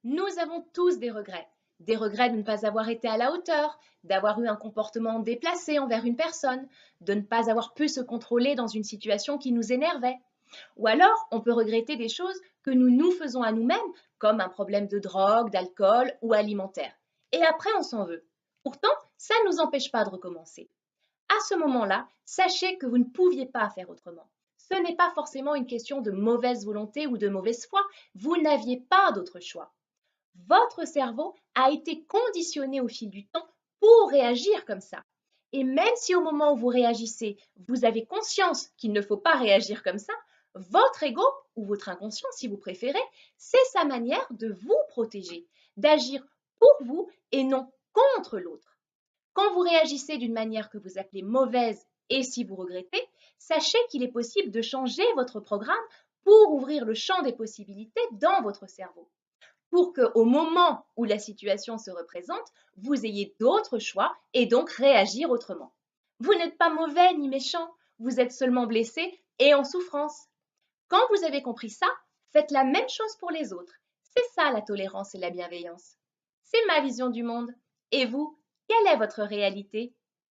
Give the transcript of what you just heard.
Nous avons tous des regrets. Des regrets de ne pas avoir été à la hauteur, d'avoir eu un comportement déplacé envers une personne, de ne pas avoir pu se contrôler dans une situation qui nous énervait. Ou alors, on peut regretter des choses que nous nous faisons à nous-mêmes, comme un problème de drogue, d'alcool ou alimentaire. Et après, on s'en veut. Pourtant, ça ne nous empêche pas de recommencer. À ce moment-là, sachez que vous ne pouviez pas faire autrement. Ce n'est pas forcément une question de mauvaise volonté ou de mauvaise foi, vous n'aviez pas d'autre choix. Votre cerveau a été conditionné au fil du temps pour réagir comme ça. Et même si au moment où vous réagissez, vous avez conscience qu'il ne faut pas réagir comme ça, votre ego, ou votre inconscient si vous préférez, c'est sa manière de vous protéger, d'agir pour vous et non contre l'autre. Quand vous réagissez d'une manière que vous appelez mauvaise et si vous regrettez, sachez qu'il est possible de changer votre programme pour ouvrir le champ des possibilités dans votre cerveau pour qu'au moment où la situation se représente, vous ayez d'autres choix et donc réagir autrement. Vous n'êtes pas mauvais ni méchant, vous êtes seulement blessé et en souffrance. Quand vous avez compris ça, faites la même chose pour les autres. C'est ça la tolérance et la bienveillance. C'est ma vision du monde. Et vous, quelle est votre réalité?